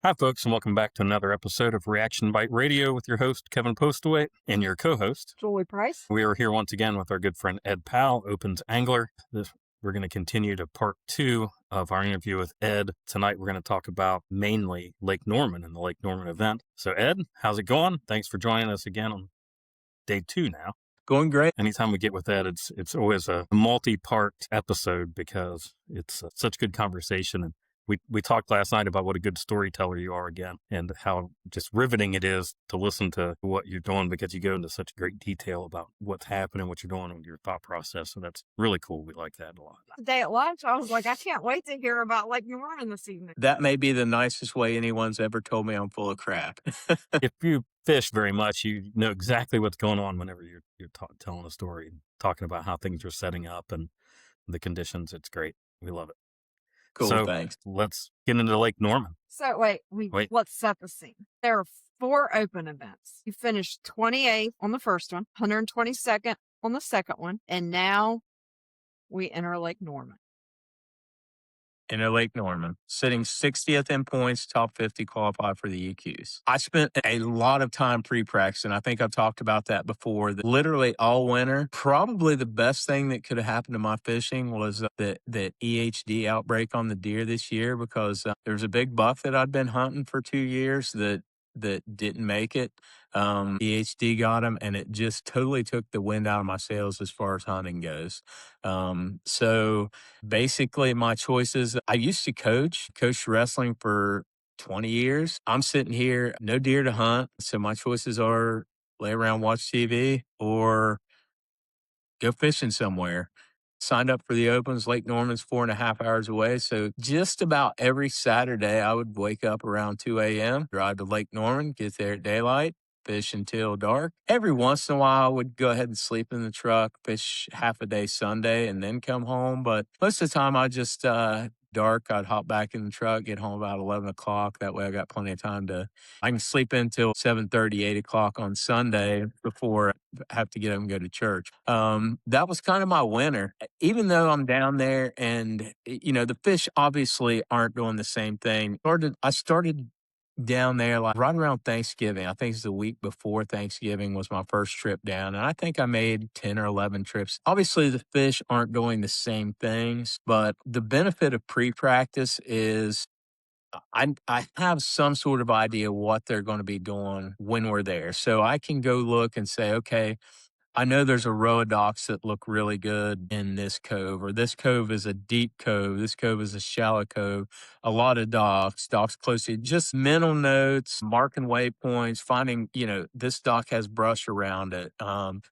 Hi, folks, and welcome back to another episode of Reaction Bite Radio with your host, Kevin Postaway, and your co-host, Julie Price. We are here once again with our good friend Ed Powell, Opens Angler. We're going to continue to part 2 of our interview with Ed. Tonight, we're going to talk about mainly Lake Norman and the Lake Norman event. So, Ed, how's it going? Thanks for joining us again on day 2 now. Going great. Anytime we get with Ed, it's always a multi-part episode because it's such good conversation. And we talked last night about what a good storyteller you are again, and how just riveting it is to listen to what you're doing because you go into such great detail about what's happening, what you're doing, and your thought process. So that's really cool. We like that a lot. Today at lunch, I was like, I can't wait to hear about Lake Norman this evening. That may be the nicest way anyone's ever told me I'm full of crap. If you fish very much, you know exactly what's going on whenever you're telling a story, talking about how things are setting up and the conditions. It's great. We love it. Cool, so thanks. Let's get into Lake Norman. So let's set the scene. There are 4 open events. You finished 28th on the first one, 122nd on the second one, and now we enter Lake Norman. In Lake Norman, sitting 60th in points, top 50 qualified for the EQs. I spent a lot of time pre-practicing. I think I've talked about that before. Literally all winter, probably the best thing that could have happened to my fishing was the EHD outbreak on the deer this year, because there was a big buck that I'd been hunting for 2 years that didn't make it. EHD got him, and it just totally took the wind out of my sails as far as hunting goes. So basically my choices, I used to coach wrestling for 20 years. I'm sitting here, no deer to hunt. So my choices are lay around, watch TV, or go fishing somewhere. Signed up for the Opens. Lake Norman's 4.5 hours away. So just about every Saturday, I would wake up around 2 a.m., drive to Lake Norman, get there at daylight, fish until dark. Every once in a while, I would go ahead and sleep in the truck, fish half a day Sunday, and then come home. But most of the time, I just dark, I'd hop back in the truck, get home about 11 o'clock. That way I got plenty of time I can sleep until 7:30, 8 o'clock on Sunday before I have to get up and go to church. That was kind of my winter. Even though I'm down there and, the fish obviously aren't doing the same thing. I started down there like right around Thanksgiving. I think it's the week before Thanksgiving was my first trip down. And I think I made 10 or 11 trips. Obviously, the fish aren't doing the same things, but the benefit of pre-practice is I have some sort of idea what they're going to be doing when we're there. So I can go look and say, okay, I know there's a row of docks that look really good in this cove, or this cove is a deep cove. This cove is a shallow cove. A lot of docks close to just mental notes, marking waypoints, finding, this dock has brush around it.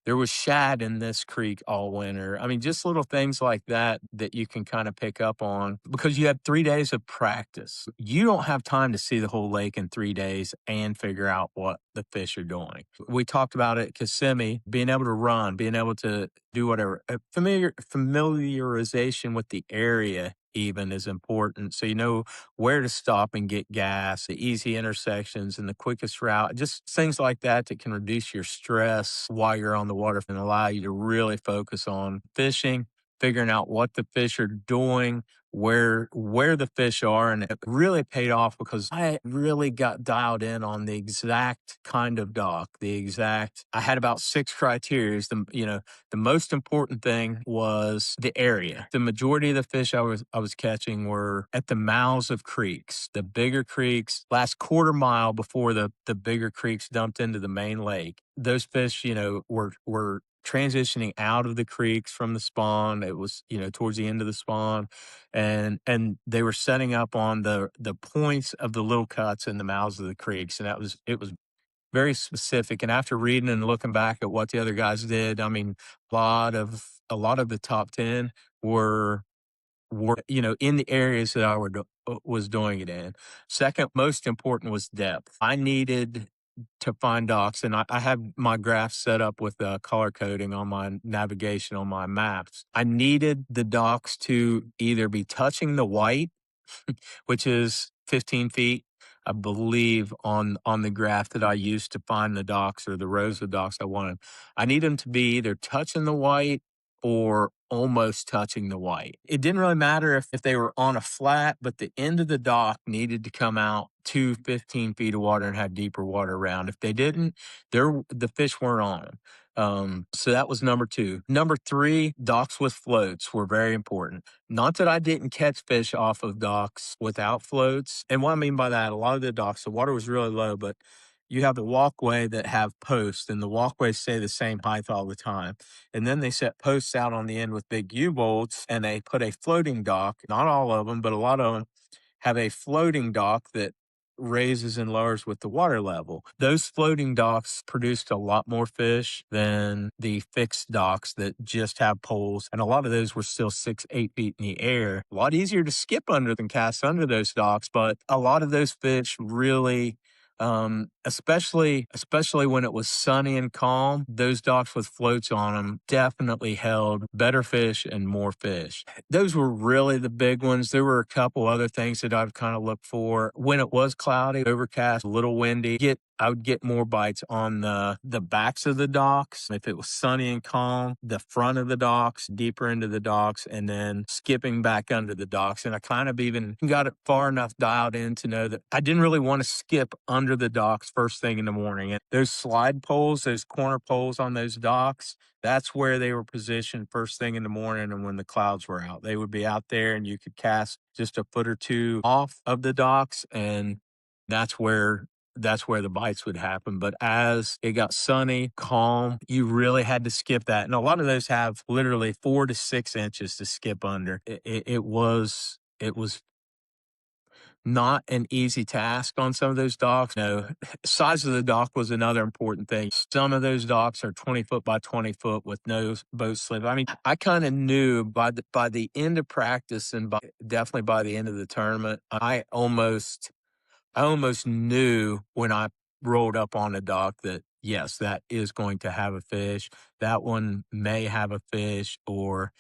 There was shad in this creek all winter. I mean, just little things like that you can kind of pick up on because you have 3 days of practice. You don't have time to see the whole lake in 3 days and figure out what the fish are doing. We talked about it at Kissimmee, being able to run, being able to do whatever. Familiarization with the area even is important. So you know where to stop and get gas, the easy intersections and the quickest route, just things like that can reduce your stress while you're on the water and allow you to really focus on fishing, figuring out what the fish are doing, where the fish are. And it really paid off because I really got dialed in on the exact kind of dock, I had about 6 criteria. The most important thing was the area. The majority of the fish I was catching were at the mouths of creeks, the bigger creeks, last quarter mile before the bigger creeks dumped into the main lake. Those fish, were transitioning out of the creeks from the spawn. It was, towards the end of the spawn, and they were setting up on the points of the little cuts in the mouths of the creeks. And it was very specific. And after reading and looking back at what the other guys did, I mean, a lot of the top 10 were, in the areas that I was doing it in. Second most important was depth. I needed to find docks, and I have my graph set up with color coding on my navigation on my maps. I needed the docks to either be touching the white, which is 15 feet, I believe, on the graph that I used to find the docks or the rows of docks I wanted. I need them to be either touching the white or almost touching the white. It didn't really matter if they were on a flat, but the end of the dock needed to come out to 15 feet of water and have deeper water around. If they didn't, the fish weren't on them. So that was number two. Number three, docks with floats were very important. Not that I didn't catch fish off of docks without floats. And what I mean by that, a lot of the docks, the water was really low, but you have the walkway that have posts, and the walkways stay the same height all the time. And then they set posts out on the end with big U-bolts, and they put a floating dock. Not all of them, but a lot of them have a floating dock that raises and lowers with the water level. Those floating docks produced a lot more fish than the fixed docks that just have poles. And a lot of those were still 6, 8 feet in the air. A lot easier to skip under than cast under those docks, but a lot of those fish really especially when it was sunny and calm, those docks with floats on them definitely held better fish and more fish. Those were really the big ones. There were a couple other things that I'd kind of look for. When it was cloudy, overcast, a little windy, I would get more bites on the backs of the docks. If it was sunny and calm, the front of the docks, deeper into the docks, and then skipping back under the docks. And I kind of even got it far enough dialed in to know that I didn't really want to skip under the docks first thing in the morning. And those slide poles, those corner poles on those docks, that's where they were positioned first thing in the morning and when the clouds were out. They would be out there and you could cast just a foot or two off of the docks, and that's where the bites would happen. But as it got sunny, calm, you really had to skip that. And a lot of those have literally 4 to 6 inches to skip under. It was not an easy task on some of those docks. No, size of the dock was another important thing. Some of those docks are 20 foot by 20 foot with no boat slip. I mean, I kind of knew by the end of practice and definitely by the end of the tournament, I almost knew when I rolled up on a dock that, yes, that is going to have a fish. That one may have a fish, or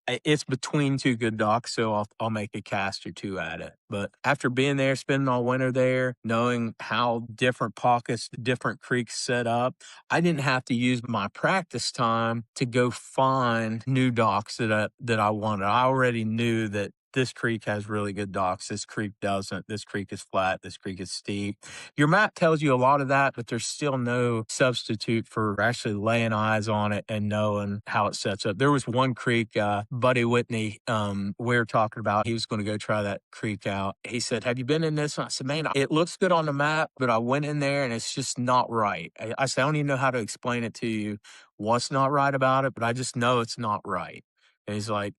it's between two good docks, so I'll make a cast or two at it. But after being there, spending all winter there, knowing how different pockets, different creeks set up, I didn't have to use my practice time to go find new docks that I wanted. I already knew that this creek has really good docks. This creek doesn't. This creek is flat. This creek is steep. Your map tells you a lot of that, but there's still no substitute for actually laying eyes on it and knowing how it sets up. There was one creek, Buddy Whitney, we were talking about, he was going to go try that creek out. He said, "Have you been in this one?" I said, "Man, it looks good on the map, but I went in there and it's just not right." I said, "I don't even know how to explain it to you, what's not right about it, but I just know it's not right." And he's like,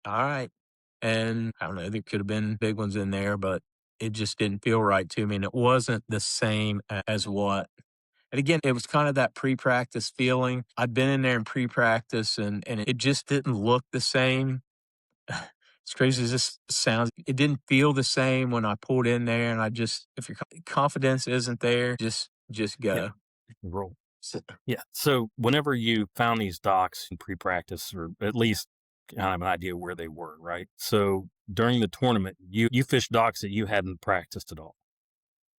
"All right." And I don't know, there could have been big ones in there, but it just didn't feel right to me. And it wasn't the same as what. And again, it was kind of that pre-practice feeling. I'd been in there in pre-practice and it just didn't look the same. As crazy as this sounds, it didn't feel the same when I pulled in there. And if your confidence isn't there, just go. Yeah. Roll. Yeah. So whenever you found these docks in pre-practice, or at least kind of an idea where they were, right? So during the tournament, you fished docks that you hadn't practiced at all.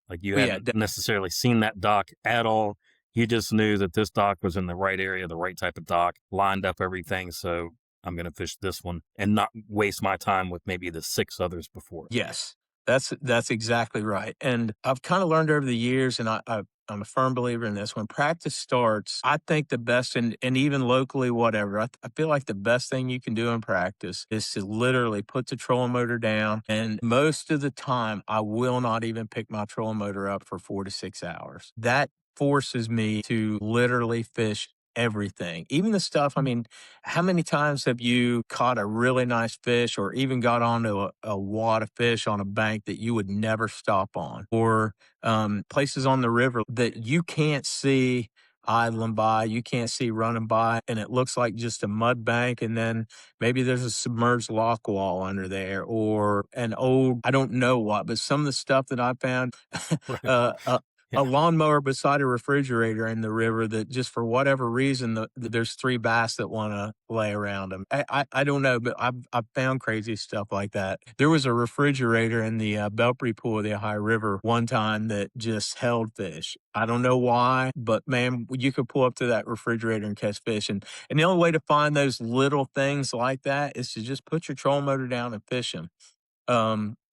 Like you hadn't necessarily seen that dock at all. You just knew that this dock was in the right area, the right type of dock, lined up everything. So I'm going to fish this one and not waste my time with maybe the 6 others before. Yes, that's exactly right. And I've kind of learned over the years, and I'm a firm believer in this. When practice starts, I think the best, and even locally, whatever, I feel like the best thing you can do in practice is to literally put the trolling motor down. And most of the time, I will not even pick my trolling motor up for 4 to 6 hours. That forces me to literally fish everything, even the stuff. I mean, how many times have you caught a really nice fish or even got onto a wad of fish on a bank that you would never stop on, or places on the river that you can't see idling by, you can't see running by, and it looks like just a mud bank, and then maybe there's a submerged lock wall under there, or an old, I don't know what, but some of the stuff that I found, Right. a lawnmower beside a refrigerator in the river that just for whatever reason, there's 3 bass that wanna lay around them. I don't know, but I've found crazy stuff like that. There was a refrigerator in the, Belpre Pool of the Ohio River one time that just held fish. I don't know why, but man, you could pull up to that refrigerator and catch fish, and the only way to find those little things like that is to just put your trolling motor down and fish them.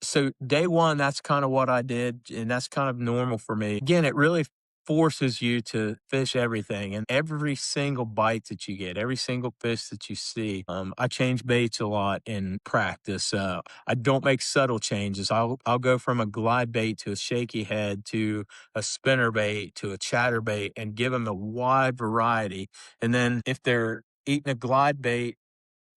So day one, that's kind of what I did, and that's kind of normal for me. Again, it really forces you to fish everything and every single bite that you get, every single fish that you see. I change baits a lot in practice. I don't make subtle changes. I'll go from a glide bait to a shaky head to a spinner bait to a chatter bait and give them a wide variety. And then if they're eating a glide bait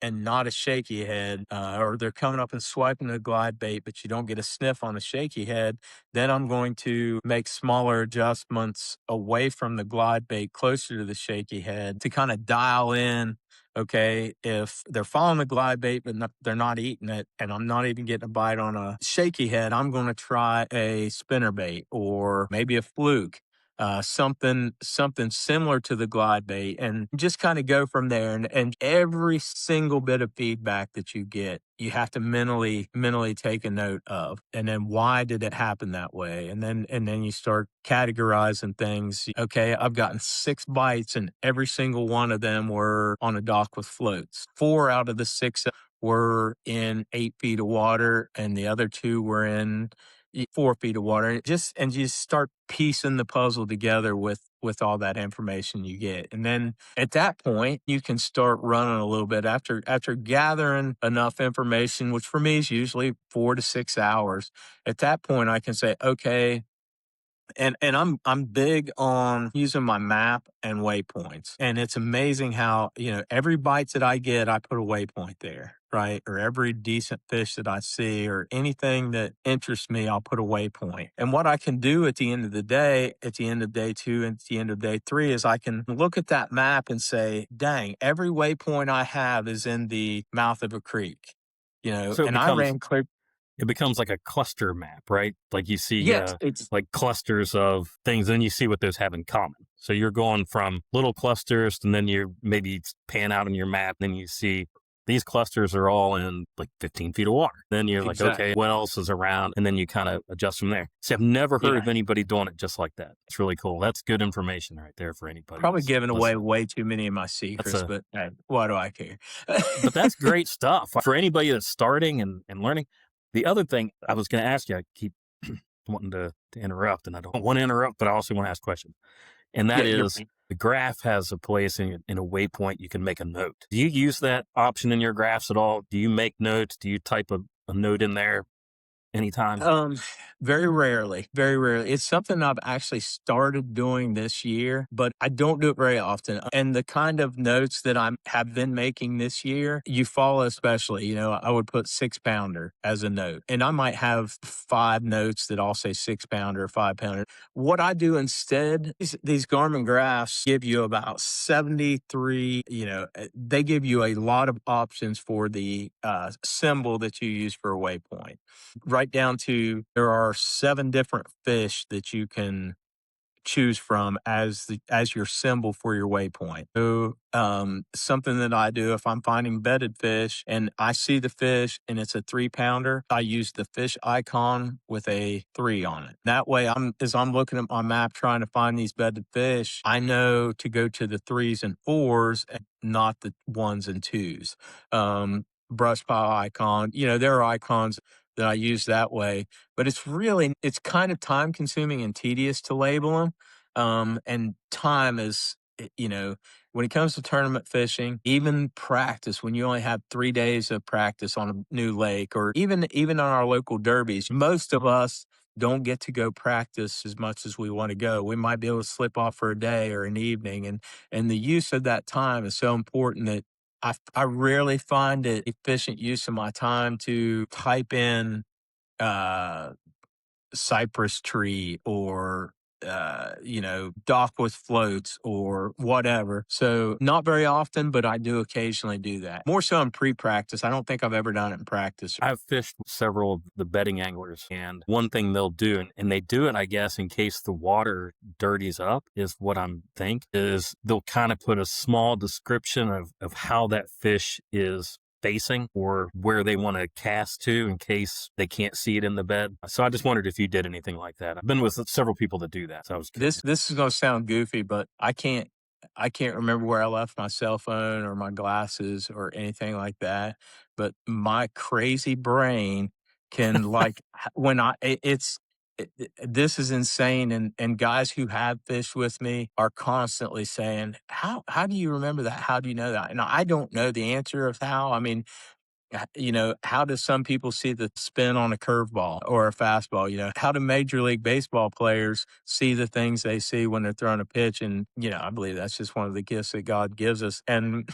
and not a shaky head, or they're coming up and swiping the glide bait, but you don't get a sniff on the shaky head, then I'm going to make smaller adjustments away from the glide bait closer to the shaky head to kind of dial in. Okay, if they're following the glide bait, but they're not eating it, and I'm not even getting a bite on a shaky head, I'm going to try a spinner bait or maybe a fluke, something similar to the glide bait, and just kind of go from there. And every single bit of feedback that you get, you have to mentally take a note of, and then why did it happen that way, and then you start categorizing things. Okay, I've gotten 6 bites, and every single one of them were on a dock with floats. 4 out of the 6 were in 8 feet of water, and the other 2 were in 4 feet of water. And you just start piecing the puzzle together with all that information you get. And then at that point, you can start running a little bit after gathering enough information, which for me is usually 4 to 6 hours. At that point, I can say, okay, and I'm big on using my map and waypoints. And it's amazing how, every bite that I get, I put a waypoint there, right? Or every decent fish that I see or anything that interests me, I'll put a waypoint. And what I can do at the end of the day, at the end of day 2 and at the end of day 3, is I can look at that map and say, dang, every waypoint I have is in the mouth of a creek. So And I ran clear. it becomes like a cluster map, right? Like you see Yes, it's like clusters of things, and you see what those have in common. So you're going from little clusters, and then you maybe pan out on your map, and you see these clusters are all in like 15 feet of water. Then you're like, exactly. okay, what else is around? And then you kind of adjust from there. See, I've never heard Yeah. of anybody doing it just like that. It's really cool. That's good information right there for anybody. Probably That's giving away listening. way too many of my secrets, but hey, why do I care? But that's great stuff for anybody that's starting and learning. The other thing I was going to ask you, I keep wanting to interrupt, and I don't want to interrupt, but I also want to ask questions. And Yeah, that you're is right. the graph has a place in a waypoint you can make a note. Do you use that option in your graphs at all? Do you make notes? Do you type a note in there anytime? Um, Very rarely, very rarely. It's something I've actually started doing this year, but I don't do it very often. And the kind of notes that I have been making this year, you follow especially, I would put 6-pounder as a note, and I might have 5 notes that all say 6-pounder, 5-pounder. What I do instead is these Garmin graphs give you about 73, they give you a lot of options for the symbol that you use for a waypoint, right down to there are 7 different fish that you can choose from as your symbol for your waypoint. So, something that I do if I'm finding bedded fish and I see the fish and it's a 3-pounder, I use the fish icon with a 3 on it. That way, as I'm looking at my map trying to find these bedded fish, I know to go to the 3s and 4s and not the 1s and 2s. Brush pile icon, there are icons that I use that way, but it's kind of time consuming and tedious to label them. And time is, when it comes to tournament fishing, even practice, when you only have 3 days of practice on a new lake, or even on our local derbies, most of us don't get to go practice as much as we want to go. We might be able to slip off for a day or an evening, and the use of that time is so important that I rarely find it efficient use of my time to type in uh, cypress tree or dock with floats or whatever. So not very often, but I do occasionally do that. More so in pre-practice. I don't think I've ever done it in practice. I've fished several of the bedding anglers, and one thing they'll do, and they do it, I guess, in case the water dirties up, is what I'm think is they'll kind of put a small description of how that fish is facing or where they want to cast to in case they can't see it in the bed. So I just wondered if you did anything like that. I've been with several people that do that. So I was curious. This is going to sound goofy, but I can't remember where I left my cell phone or my glasses or anything like that. But my crazy brain can like when this is insane. And guys who have fished with me are constantly saying, how do you remember that? How do you know that? And I don't know the answer of how. I mean, how do some people see the spin on a curveball or a fastball? How do Major League Baseball players see the things they see when they're throwing a pitch? And, I believe that's just one of the gifts that God gives us. And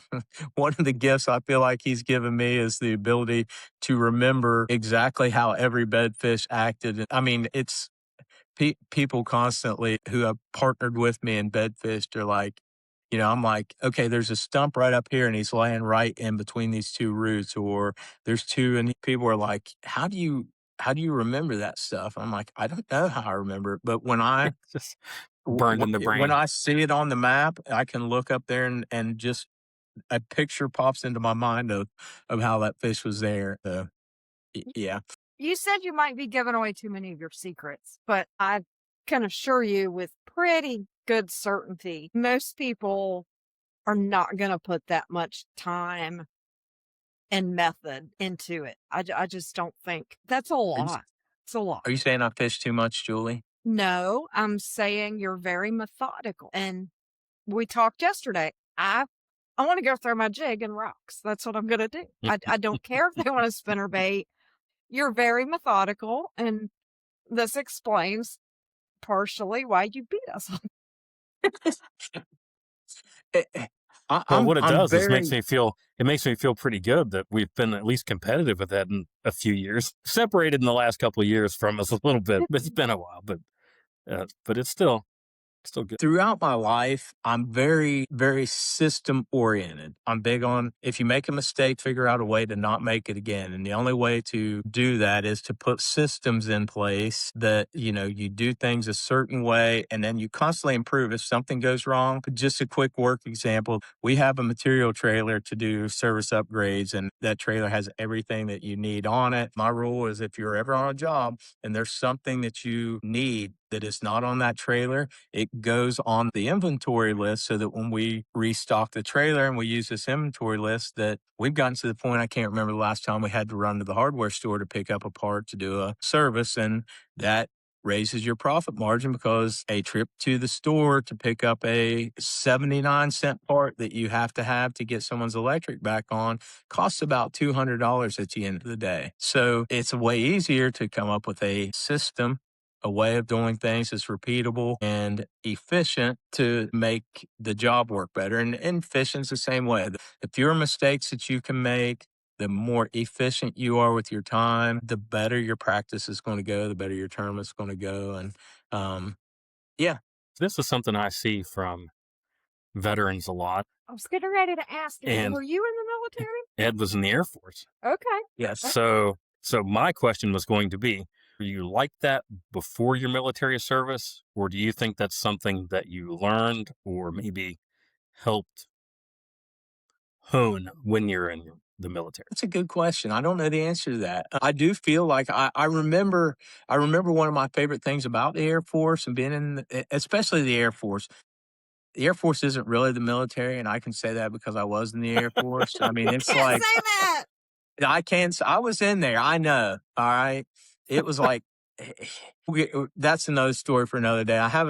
one of the gifts I feel like he's given me is the ability to remember exactly how every bedfish acted. I mean, it's people constantly who have partnered with me in bedfish are like, I'm like, okay, there's a stump right up here and he's laying right in between these two roots, or there's two, and people are like, how do you remember that stuff? I'm like, I don't know how I remember it, but Just burned in the when brain. I see it on the map, I can look up there and just a picture pops into my mind of how that fish was there. So, yeah. You said you might be giving away too many of your secrets, but I can assure you with pretty good certainty, most people are not going to put that much time and method into it. I just don't think that's a lot. It's a lot. Are you saying I fish too much, Julie? No, I'm saying you're very methodical. And we talked yesterday. I want to go throw my jig in rocks. That's what I'm going to do. I don't care if they want to spinner bait. You're very methodical, and this explains partially why you beat us. Eh, eh, Well, what it I'm does is very it makes me feel pretty good that we've been at least competitive with that in a few years. Separated in the last couple of years from us a little bit. It's been a while, but it's still good. throughout my life, I'm very, very system oriented. I'm big on if you make a mistake, figure out a way to not make it again. And the only way to do that is to put systems in place that, you do things a certain way and then you constantly improve if something goes wrong. Just a quick work example. We have a material trailer to do service upgrades, and that trailer has everything that you need on it. My rule is if you're ever on a job and there's something that you need that is not on that trailer, it goes on the inventory list so that when we restock the trailer and we use this inventory list, that we've gotten to the point, I can't remember the last time we had to run to the hardware store to pick up a part to do a service. And that raises your profit margin because a trip to the store to pick up a 79-cent part that you have to get someone's electric back on costs about $200 at the end of the day. So it's way easier to come up with a system, a way of doing things that's repeatable and efficient to make the job work better. And fishing's the same way. The fewer mistakes that you can make, the more efficient you are with your time, the better your practice is going to go, the better your tournament's going to go. And yeah. This is something I see from veterans a lot. I was getting ready to ask you, And were you in the military? Ed was in the Air Force. Okay. Yes. So my question was going to be, were you like that before your military service, or do you think that's something that you learned or maybe helped hone when you're in the military? That's a good question. I don't know the answer to that. I do feel like I remember one of my favorite things about the Air Force and being especially the Air Force. The Air Force isn't really the military, and I can say that because I was in the Air Force. I mean, it's Can't like say that. I was in there. I know. All right. It was like, that's another story for another day. I have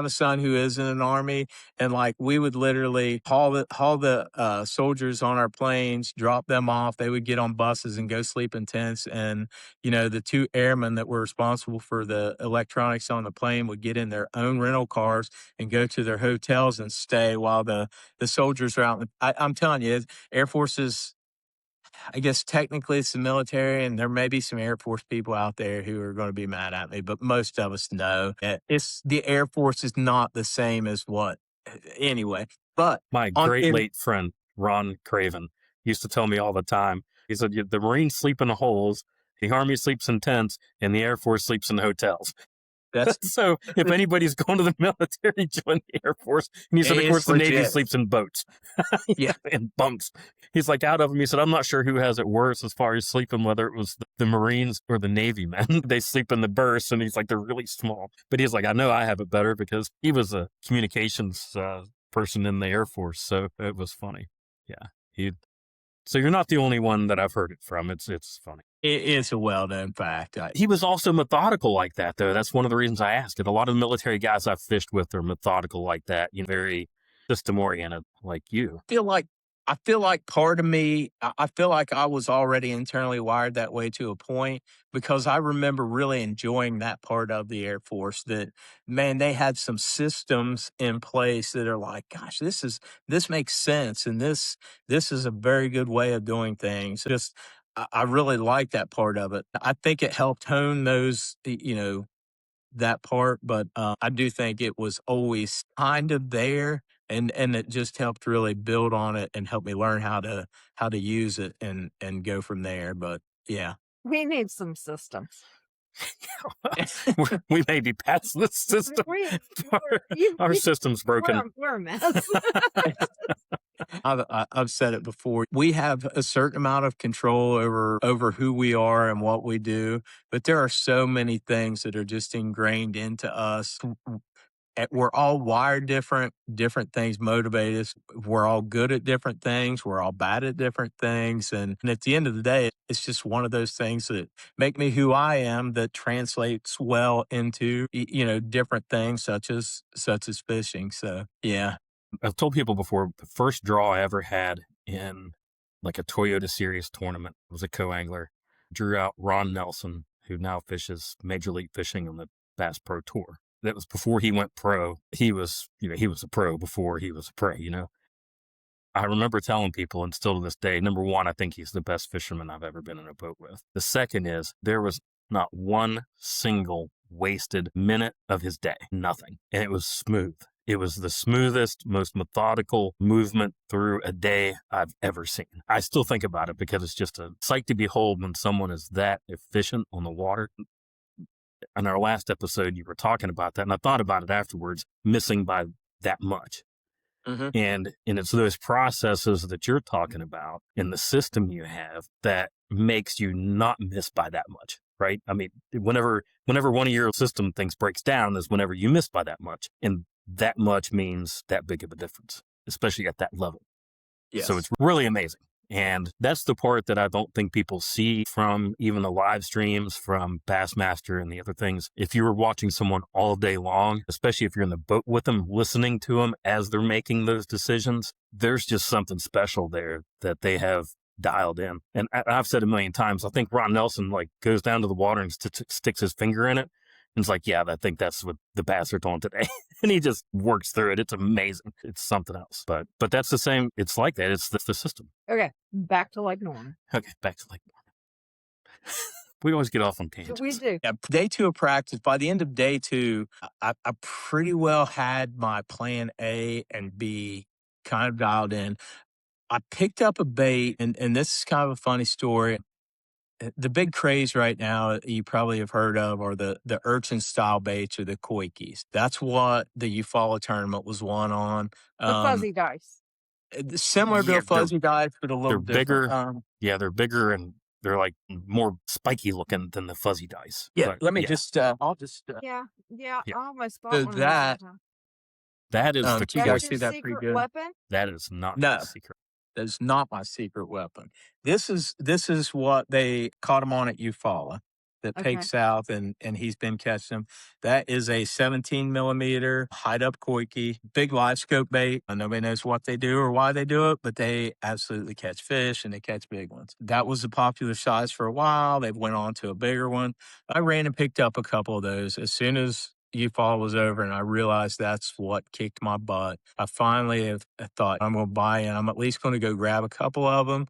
a son who is in an army, and like we would literally haul the soldiers on our planes, drop them off. They would get on buses and go sleep in tents. And, the two airmen that were responsible for the electronics on the plane would get in their own rental cars and go to their hotels and stay while the soldiers are out. I'm telling you, Air Force is, I guess technically it's the military, and there may be some Air Force people out there who are going to be mad at me, but most of us know that it's the Air Force is not the same as what anyway. But My great late friend, Ron Craven, used to tell me all the time. He said, the Marines sleep in holes, the Army sleeps in tents, and the Air Force sleeps in hotels. that's So if anybody's going to the military, join the Air Force. And he said, of course, it's the Navy legit. sleeps in boats. Yeah. In bunks. He's like, out of them, he said, I'm not sure who has it worse as far as sleeping, whether it was the Marines or the Navy men. They sleep in the berths, and he's like, they're really small. But he's like, I know I have it better because he was a communications person in the Air Force. So it was funny. Yeah. So you're not the only one that I've heard it from. It's funny. It's a well-known fact. He was also methodical like that, though. That's one of the reasons I asked it. A lot of the military guys I've fished with are methodical like that, very system-oriented like you. I feel like part of me, I feel like I was already internally wired that way to a point, because I remember really enjoying that part of the Air Force that, man, they had some systems in place that are like, gosh, this makes sense. And this is a very good way of doing things. Just, I really like that part of it. I think it helped hone those, that part, but I do think it was always kind of there, and it just helped really build on it and help me learn how to use it and go from there. But yeah, We need some systems. We may be past this system. Our system's broken. We're a mess. I've said it before. We have a certain amount of control over who we are and what we do, but there are so many things that are just ingrained into us. We're all wired different things motivate us. We're all good at different things. We're all bad at different things. And at the end of the day, it's just one of those things that make me who I am, that translates well into, different things such as fishing. So, yeah. I've told people before, the first draw I ever had in like a Toyota Series tournament was a co-angler. Drew out Ron Nelson, who now fishes Major League Fishing on the Bass Pro Tour. That was before he went pro. He was a pro before he was a pro, I remember telling people, and still to this day, number one, I think he's the best fisherman I've ever been in a boat with. The second is there was not one single wasted minute of his day, nothing. And it was smooth. It was the smoothest, most methodical movement through a day I've ever seen. I still think about it because it's just a sight to behold when someone is that efficient on the water. In our last episode, you were talking about that, and I thought about it afterwards, missing by that much. Mm-hmm. And it's those processes that you're talking about in the system you have that makes you not miss by that much, right? I mean, whenever one of your system things breaks down is whenever you miss by that much. And that much means that big of a difference, especially at that level. Yes. So it's really amazing. And that's the part that I don't think people see from even the live streams from Bassmaster and the other things. If you were watching someone all day long, especially if you're in the boat with them, listening to them as they're making those decisions, there's just something special there that they have dialed in. And I've said a million times, I think Ron Nelson goes down to the water and sticks his finger in it. And it's like, yeah, I think that's what the bass are doing today. And he just works through it. It's amazing. It's something else. But that's the same. It's like that. It's the system. Okay, back to Lake Norman. Okay, back to Lake Norman. We always get off on tangents. We do. Yeah, day 2 of practice. By the end of day 2, I pretty well had my plan A and B kind of dialed in. I picked up a bait, and this is kind of a funny story. The big craze right now, you probably have heard of, are the urchin style baits, or the koikis. That's what the Eufaula tournament was won on. The fuzzy dice. Similar to a fuzzy dice, but a little They're different. bigger. Yeah, they're bigger, and they're more spiky looking than the fuzzy dice. Yeah, But let me just, I'll just. Yeah. Yeah. I almost bought So one. that- that is the you That guys is see your that pretty secret good? weapon? that is not No. the secret. That's not my secret weapon. This is what they caught him on at Eufaula, that Okay. Pake South, and he's been catching them. That is a 17 millimeter hide up koiki, big live scope bait. Nobody knows what they do or why they do it, but they absolutely catch fish, and they catch big ones. That was a popular size for a while. They went on to a bigger one. I ran and picked up a couple of those as soon as fall was over, and I realized that's what kicked my butt. I finally have thought I'm going to buy in. I'm at least going to go grab a couple of them.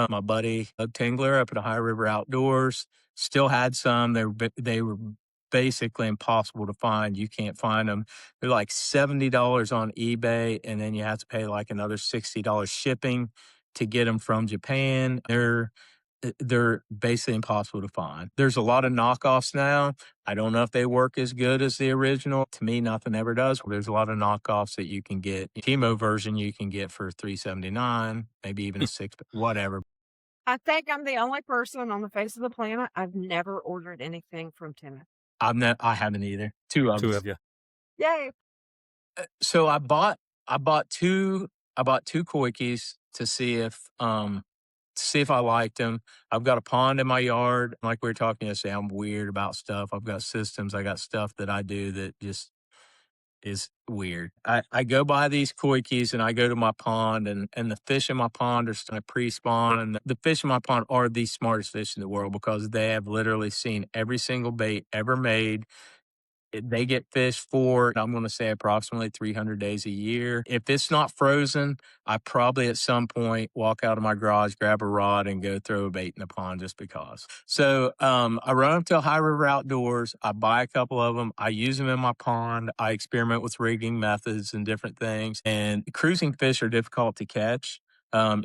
My buddy Doug Tingler up at High River Outdoors still had some. They were basically impossible to find. You can't find them. They're like $70 on eBay, and then you have to pay like another $60 shipping to get them from Japan. They're basically impossible to find. There's a lot of knockoffs now. I don't know if they work as good as the original. To me, nothing ever does. There's a lot of knockoffs that you can get. Timo version you can get for $379, maybe even a six, whatever. I think I'm the only person on the face of the planet I've never ordered anything from Timo. I haven't either. Two of us. you. Yay! So I bought two koi keys to see if I liked them. I've got a pond in my yard. Like we were talking yesterday, I'm weird about stuff. I've got systems. I got stuff that I do that just is weird. I go by these koi keys and I go to my pond, and the fish in my pond are starting to pre-spawn. And the fish in my pond are the smartest fish in the world because they have literally seen every single bait ever made. They get fish for, I'm going to say, approximately 300 days a year. If it's not frozen, I probably at some point walk out of my garage, grab a rod, and go throw a bait in the pond just because. So I run up to High River Outdoors. I buy a couple of them. I use them in my pond. I experiment with rigging methods and different things. And cruising fish are difficult to catch.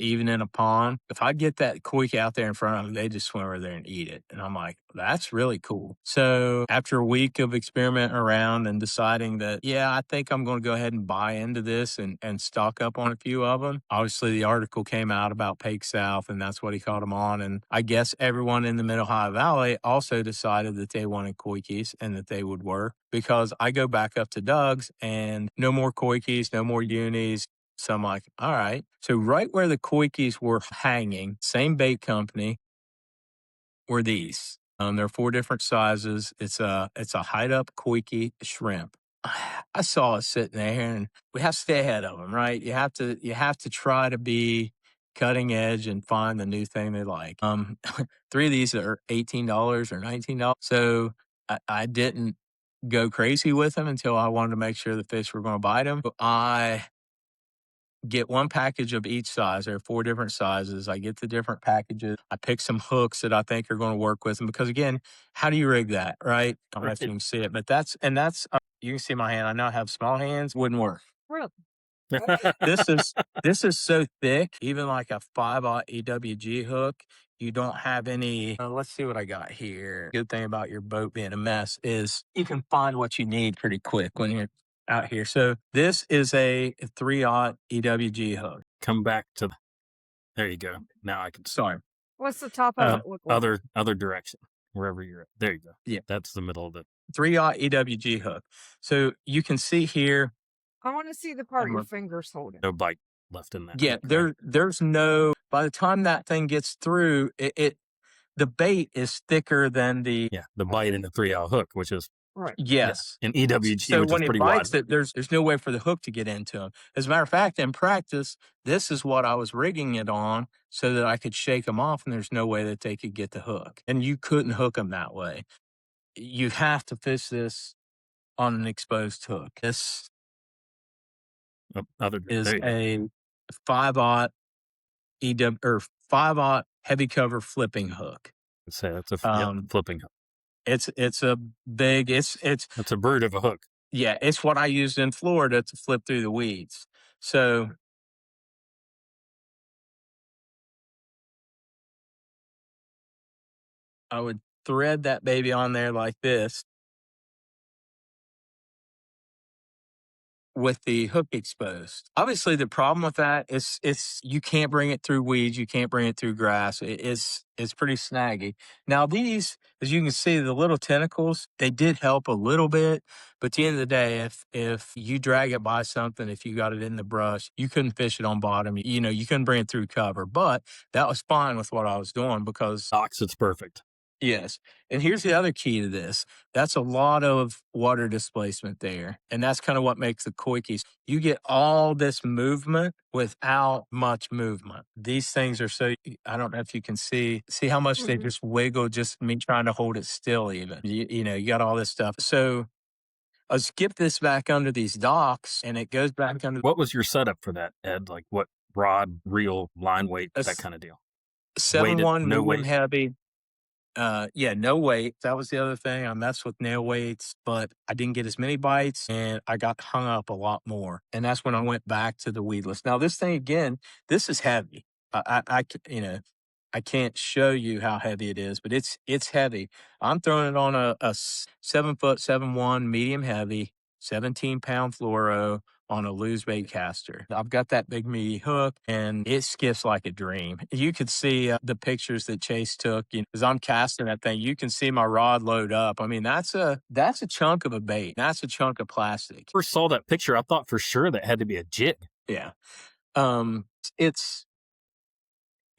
Even in a pond. If I get that koi out there in front of them, they just swim over there and eat it. And I'm like, that's really cool. So after a week of experimenting around and deciding that, yeah, I think I'm going to go ahead and buy into this and stock up on a few of them. Obviously, the article came out about Pake South, and that's what he caught them on. And I guess everyone in the Mid Ohio Valley also decided that they wanted koi keys and that they would work, because I go back up to Doug's and no more koi keys, no more unis. So I'm like, all right. So right where the koi keys were hanging, same bait company, were these. There are 4 different sizes. It's a hide up koi key shrimp. I saw it sitting there, and we have to stay ahead of them, right? You have to try to be cutting edge and find the new thing they like. 3 of these are $18 or $19. So I didn't go crazy with them until I wanted to make sure the fish were going to bite them. I get one package of each size. There are 4 different sizes. I get the different packages. I pick some hooks that I think are going to work with them, because again, how do you rig that, right? I don't know if you can see it, but that's you can see my hand. I know I have small hands. Wouldn't work. Really? This is so thick. Even like a 5/0 EWG hook, you don't have any. Let's see what I got here. Good thing about your boat being a mess is you can find what you need pretty quick when you're out here. So this is a 3/0 EWG hook. Come back to there you go. Now I can Sorry. What's the top of it look like? other direction, wherever you're at. There you go. Yeah. That's the middle of the 3/0 EWG hook. So you can see here. I want to see the part your fingers holding. no bite left in that. Yeah, hook, there's no. By the time that thing gets through, the bait is thicker than the. Yeah, the bite in the 3/0 hook, which is right. Yes, in EWG, so which when is it pretty bites wide. it, there's no way for the hook to get into them. As a matter of fact, in practice, this is what I was rigging it on so that I could shake them off, and there's no way that they could get the hook, and you couldn't hook them that way. You have to fish this on an exposed hook. This is a 5/0 EW or 5/0 heavy cover flipping hook. So that's a flipping hook. It's a big. It's a bird of a hook. Yeah, it's what I used in Florida to flip through the weeds. So I would thread that baby on there like this with the hook exposed. Obviously, the problem with that is you can't bring it through weeds, you can't bring it through grass. It's pretty snaggy. Now these, as you can see, the little tentacles, they did help a little bit, but at the end of the day, if you drag it by something, if you got it in the brush, you couldn't fish it on bottom. You couldn't bring it through cover. But that was fine with what I was doing because it's perfect. Yes. And here's the other key to this. That's a lot of water displacement there. And that's kind of what makes the koi keys. You get all this movement without much movement. These things are so, I don't know if you can see how much they just wiggle, just me trying to hold it still even. You got all this stuff. So I skip this back under these docks, and it goes back under What was your setup for that, Ed? Like what rod, reel, line weight, a that kind of deal? Weighted, 7-1 no medium weight? heavy. Yeah, no weight. That was the other thing. I messed with nail weights, but I didn't get as many bites and I got hung up a lot more. And that's when I went back to the weedless. Now, this thing again, this is heavy. You know, I can't show you how heavy it is, but it's heavy. I'm throwing it on a 7 foot 7-1 medium heavy, 17-pound fluoro on a loose bait caster. I've got that big meaty hook and it skips like a dream. You could see the pictures that Chase took, as I'm casting that thing, you can see my rod load up. I mean, that's a chunk of a bait. That's a chunk of plastic. First saw that picture, I thought for sure that had to be a jig. Yeah. It's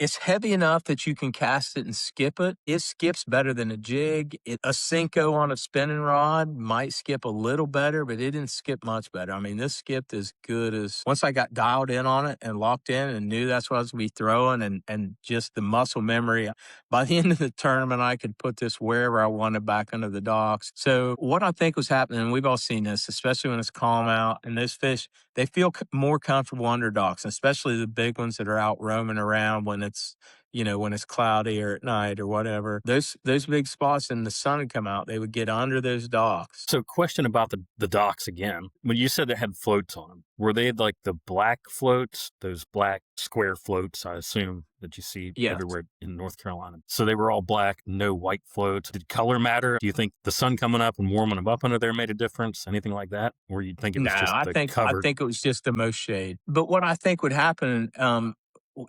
It's heavy enough that you can cast it and skip it. It skips better than a jig. A Senko on a spinning rod might skip a little better, but it didn't skip much better. I mean, this skipped as good as once I got dialed in on it and locked in and knew that's what I was going to be throwing and just the muscle memory. By the end of the tournament, I could put this wherever I wanted back under the docks. So what I think was happening, and we've all seen this, especially when it's calm out, and those fish, they feel more comfortable under docks, especially the big ones that are out roaming around when it's when it's cloudy or at night or whatever. Those big spots and the sun would come out, they would get under those docks. So question about the docks again. When you said they had floats on them, were they like the black floats, those black square floats, I assume, that you see Yes. everywhere in North Carolina? So they were all black, no white floats. Did color matter? Do you think the sun coming up and warming them up under there made a difference? Anything like that? Or you think it was No, just I the think covered? it was just the most shade. But what I think would happen,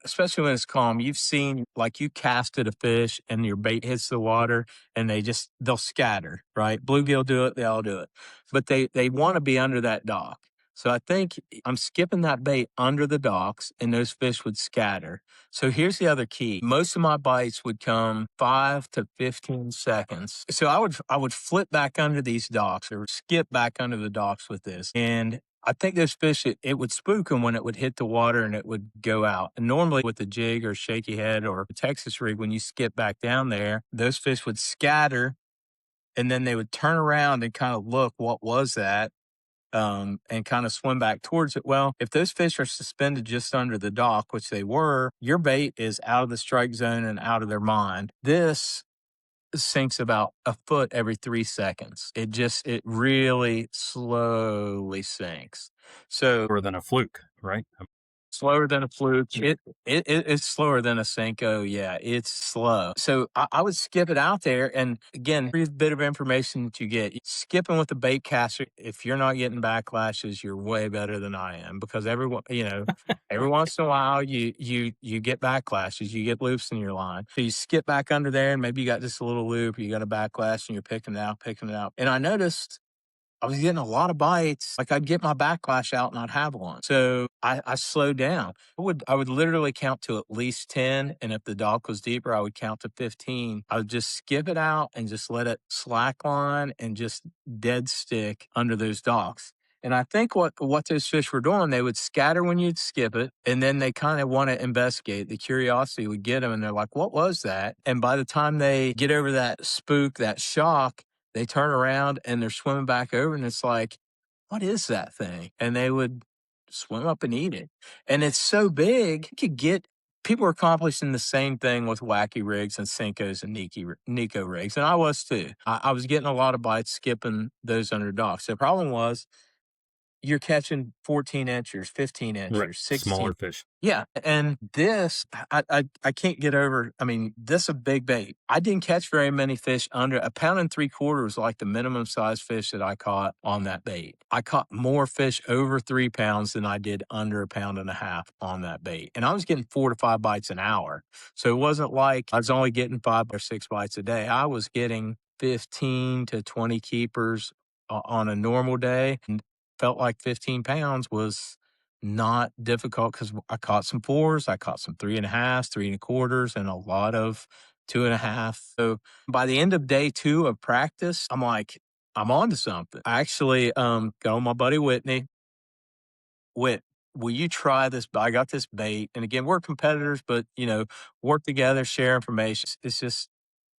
especially when it's calm, you've seen like you casted a fish and your bait hits the water and they'll scatter, right? Bluegill do it, they all do it. But they want to be under that dock. So I think I'm skipping that bait under the docks and those fish would scatter. So here's the other key. Most of my bites would come 5 to 15 seconds. So I would flip back under these docks or skip back under the docks with this. And I think those fish, it would spook them when it would hit the water and it would go out. And normally with a jig or shaky head or a Texas rig, when you skip back down there, those fish would scatter and then they would turn around and kind of look, what was that? And kind of swim back towards it. Well, if those fish are suspended just under the dock, which they were, your bait is out of the strike zone and out of their mind. This sinks about a foot every 3 seconds. It really slowly sinks. So Or than a fluke, right? slower than a fluke. It's slower than a Senko. Yeah, it's slow. So I would skip it out there. And again, every bit of information that you get, skipping with the bait caster, if you're not getting backlashes, you're way better than I am because everyone, every once in a while you get backlashes, you get loops in your line. So you skip back under there and maybe you got just a little loop, you got a backlash and you're picking it out. And I noticed I was getting a lot of bites. Like I'd get my backlash out and I'd have one. So I slowed down. I would literally count to at least 10. And if the dock was deeper, I would count to 15. I would just skip it out and just let it slackline and just dead stick under those docks. And I think what those fish were doing, they would scatter when you'd skip it. And then they kind of want to investigate. The curiosity would get them. And they're like, what was that? And by the time they get over that spook, that shock, they turn around and they're swimming back over and it's like, what is that thing? And they would swim up and eat it. And it's so big, people are accomplishing the same thing with wacky rigs and Senkos and Nico rigs. And I was too. I was getting a lot of bites skipping those under docks. The problem was you're catching 14 inchers, 15 inchers, Right. 16. Smaller fish. Yeah. And this, I can't get over. I mean, this is a big bait. I didn't catch very many fish under a pound and 3/4 was like the minimum size fish that I caught on that bait. I caught more fish over 3 pounds than I did under a pound and a half on that bait. And I was getting 4 to 5 bites an hour. So it wasn't like I was only getting 5 or 6 bites a day. I was getting 15 to 20 keepers on a normal day. And felt like 15 pounds was not difficult because I caught some 4s, I caught some 3.5s, 3.25s, and a lot of 2.5. So by the end of day 2 of practice, I'm like, I'm on to something. I actually got on my buddy Whitney. Whit, will you try this? I got this bait. And again, we're competitors, but work together, share information.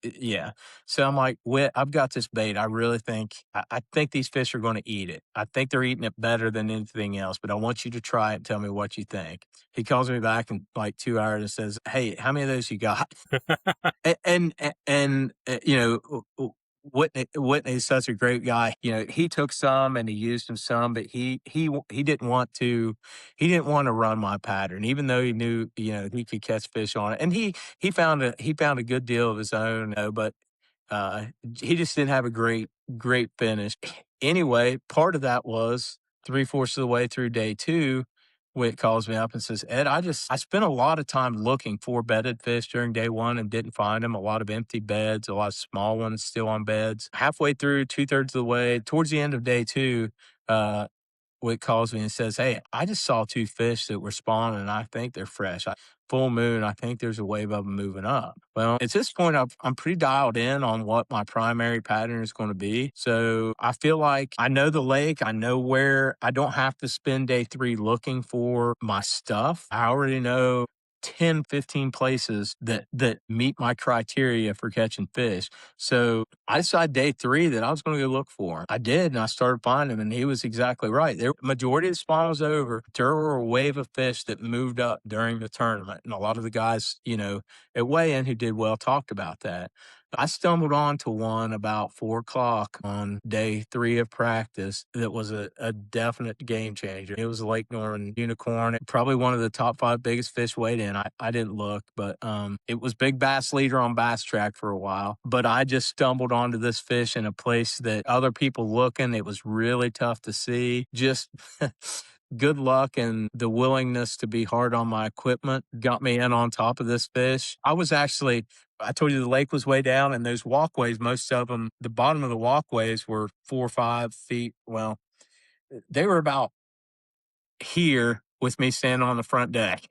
Yeah. So I'm like, Whit, I've got this bait. I really think, I think these fish are going to eat it. I think they're eating it better than anything else, but I want you to try it and tell me what you think. He calls me back in like 2 hours and says, hey, how many of those you got? You know, Whitney's such a great guy. You know, he took some and he used them some, but he didn't want to run my pattern, even though he knew, you know, he could catch fish on it. And he found a good deal of his own, you know, but uh, he just didn't have a great finish. Anyway, part of that was three-fourths of the way through day two, Whit calls me up and says, Ed, I spent a lot of time looking for bedded fish during day one and didn't find them. A lot of empty beds, a lot of small ones still on beds. Halfway through, two-thirds of the way, towards the end of day two, uh, Wick calls me and says, hey, I just saw two fish that were spawning and I think they're fresh. Full moon, I think there's a wave of them moving up. Well, at this point, I'm pretty dialed in on what my primary pattern is going to be. So I feel like I know the lake. I know where I don't have to spend day three looking for my stuff. I already know 10, 15 places that meet my criteria for catching fish. So I decided day three that I was going to go look for him. I did, and I started finding him, and he was exactly right. The majority of the spawn was over. There were a wave of fish that moved up during the tournament, and a lot of the guys, you know, at weigh-in who did well talked about that. I stumbled onto one about 4 o'clock on day three of practice that was a definite game changer. It was a Lake Norman unicorn, probably one of the top 5 biggest fish weighed in. I didn't look, but it was big bass leader on Bass Track for a while. But I just stumbled onto this fish in a place that other people looking, it was really tough to see. Just good luck and the willingness to be hard on my equipment got me in on top of this fish. I told you the lake was way down, and those walkways, most of them, the bottom of the walkways were 4 or 5 feet. Well, they were about here with me standing on the front deck.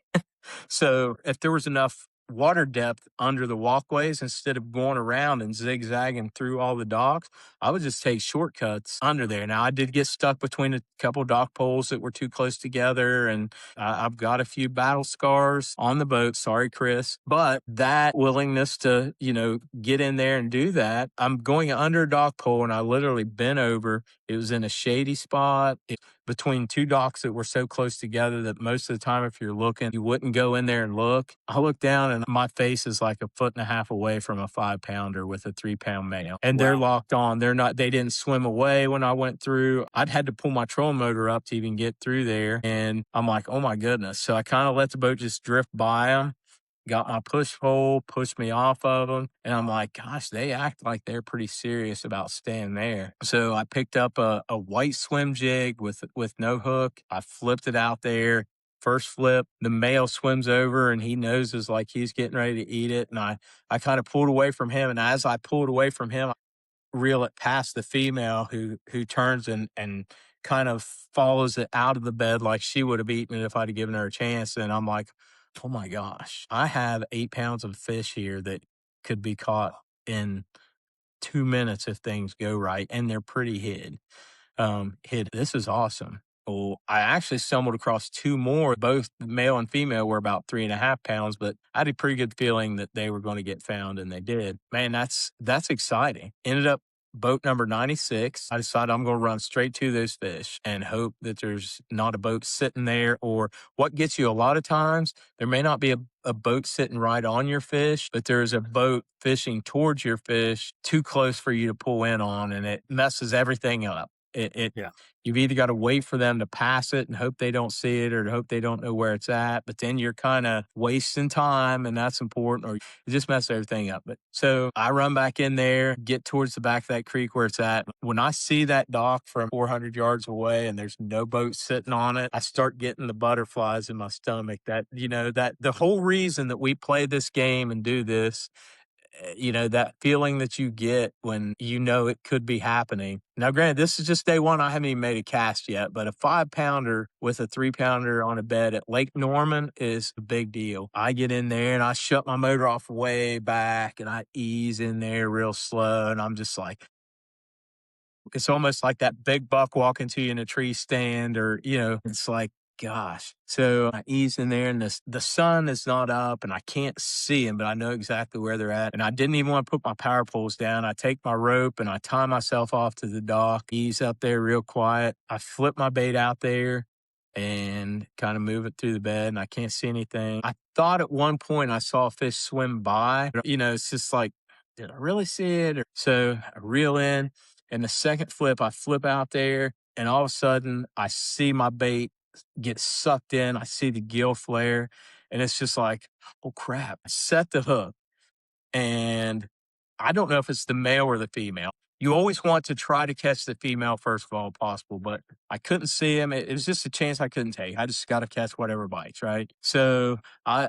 So if there was enough water depth under the walkways, instead of going around and zigzagging through all the docks, I would just take shortcuts under there. Now I did get stuck between a couple dock poles that were too close together, and I've got a few battle scars on the boat. Sorry, Chris. But that willingness to, you know, get in there and do that, I'm going under a dock pole and I literally bent over. It was in a shady spot between two docks that were so close together that most of the time, if you're looking, you wouldn't go in there and look. I look down and my face is like 1.5 feet away from a 5-pounder with a 3-pound male. And they're locked on. They didn't swim away when I went through. I'd had to pull my trolling motor up to even get through there. And I'm like, oh my goodness. So I kind of let the boat just drift by them. Got my push pole, pushed me off of them. And I'm like, gosh, they act like they're pretty serious about staying there. So I picked up a white swim jig with no hook. I flipped it out there. First flip, the male swims over and he noses like he's getting ready to eat it. And I kind of pulled away from him. And as I pulled away from him, I reel it past the female who turns and kind of follows it out of the bed like she would have eaten it if I'd have given her a chance. And I'm like, oh my gosh, I have 8 pounds of fish here that could be caught in 2 minutes if things go right. And they're pretty hid. This is awesome. Well, I actually stumbled across two more. Both male and female were about 3.5 pounds, but I had a pretty good feeling that they were going to get found, and they did. Man, that's exciting. Ended up boat number 96. I decided I'm going to run straight to those fish and hope that there's not a boat sitting there. Or what gets you a lot of times, there may not be a boat sitting right on your fish, but there's a boat fishing towards your fish too close for you to pull in on, and it messes everything up. Yeah. You've either got to wait for them to pass it and hope they don't see it or hope they don't know where it's at, but then you're kind of wasting time, and that's important, or you just mess everything up. But so I run back in there, get towards the back of that creek where it's at. When I see that dock from 400 yards away and there's no boat sitting on it, I start getting the butterflies in my stomach. That, you know, that the whole reason that we play this game and do this, you know, that feeling that you get when you know it could be happening. Now, granted, this is just day one. I haven't even made a cast yet, but a 5-pounder with a 3-pounder on a bed at Lake Norman is a big deal. I get in there and I shut my motor off way back and I ease in there real slow. And I'm just like, it's almost like that big buck walking to you in a tree stand, or, you know, it's like, gosh. So I ease in there and the sun is not up and I can't see them, but I know exactly where they're at. And I didn't even want to put my power poles down. I take my rope and I tie myself off to the dock, ease up there real quiet. I flip my bait out there and kind of move it through the bed and I can't see anything. I thought at one point I saw a fish swim by. It's just like, did I really see it? So I reel in and the second flip, I flip out there and all of a sudden I see my bait get sucked in. I see the gill flare and it's just like, oh crap. I set the hook and I don't know if it's the male or the female. You always want to try to catch the female first of all possible, but I couldn't see him. It was just a chance I couldn't take. I just got to catch whatever bites, right? So I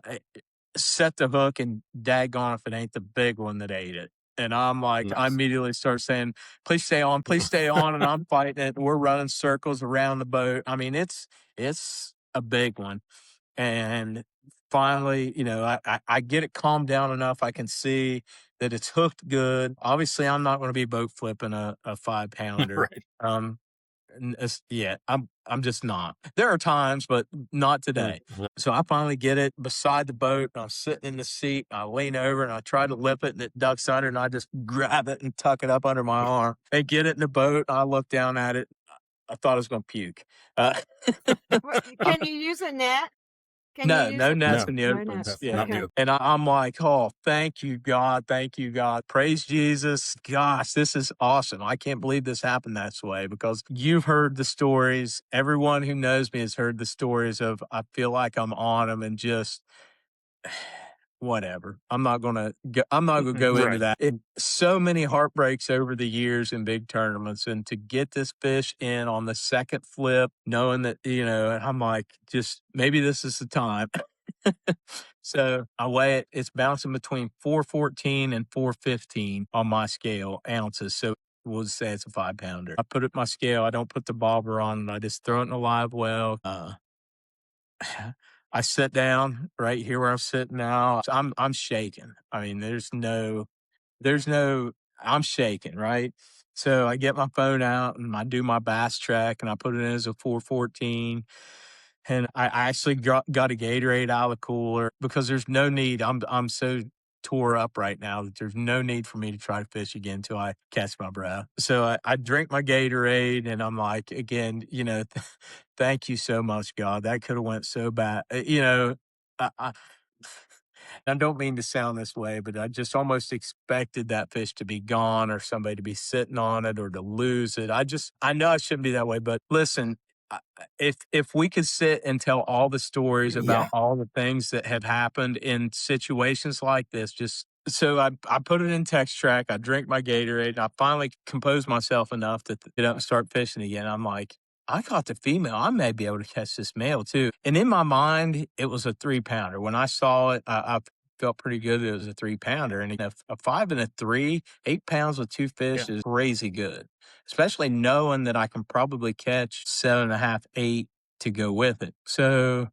set the hook and daggone if it ain't the big one that ate it. And I'm like, I immediately start saying, please stay on, please stay on. And I'm fighting it. We're running circles around the boat. I mean, it's a big one. And finally, I get it calmed down enough. I can see that it's hooked good. Obviously, I'm not going to be boat flipping a 5-pounder. Right. Yeah, I'm just not. There are times, but not today. So I finally get it beside the boat. And I'm sitting in the seat. I lean over and I try to lip it, and it ducks under, and I just grab it and tuck it up under my arm. They get it in the boat. I look down at it. I thought I was going to puke. Can you use a net? No nets in the No open. nets. Yeah. Okay. And I'm like, oh, thank you, God. Thank you, God. Praise Jesus. Gosh, this is awesome. I can't believe this happened that way because you've heard the stories. Everyone who knows me has heard the stories of I feel like I'm on them and just whatever. I'm not gonna go into that. So many heartbreaks over the years in big tournaments, and to get this fish in on the second flip, knowing that and I'm like, just maybe this is the time. So I weigh it. It's bouncing between 414 and 415 on my scale ounces. So we'll just say it's a 5-pounder. I put it in my scale. I don't put the bobber on, and I just throw it in a live well. I sit down right here where I'm sitting now. I'm shaking. I mean, I'm shaking, right? So I get my phone out and I do my bass track and I put it in as a 414. And I actually got a Gatorade out of the cooler because there's no need. I'm so tore up right now that there's no need for me to try to fish again until I catch my breath. So I drink my Gatorade and I'm like, again, thank you so much, God. That could have went so bad. I I don't mean to sound this way, but I just almost expected that fish to be gone or somebody to be sitting on it or to lose it. I know I shouldn't be that way, but listen, if we could sit and tell all the stories about all the things that have happened in situations like this, so I put it in text track. I drink my Gatorade and I finally compose myself enough to get up and start fishing again. I'm like, I caught the female. I may be able to catch this male too. And in my mind, it was a 3-pounder. When I saw it, I felt pretty good. It was a 3-pounder. And a 5 and a 3, 8 pounds with 2 fish is crazy good, especially knowing that I can probably catch 7.5, 8 to go with it. So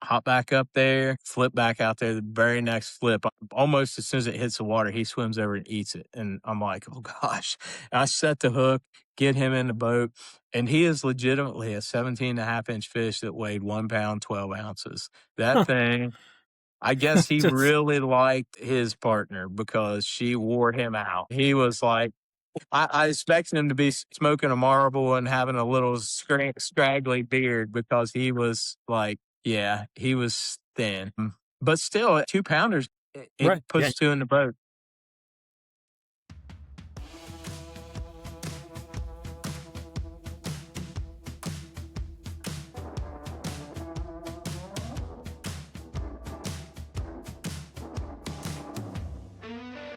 hop back up there, flip back out there. The very next flip, almost as soon as it hits the water, he swims over and eats it. And I'm like, oh gosh. And I set the hook, get him in the boat. And he is legitimately a 17.5-inch fish that weighed 1 pound, 12 ounces. That thing, I guess he really liked his partner because she wore him out. He was like, I expected him to be smoking a marble and having a little scraggly beard because he was like, he was thin. But still, at 2 pounders, it puts 2 in the boat.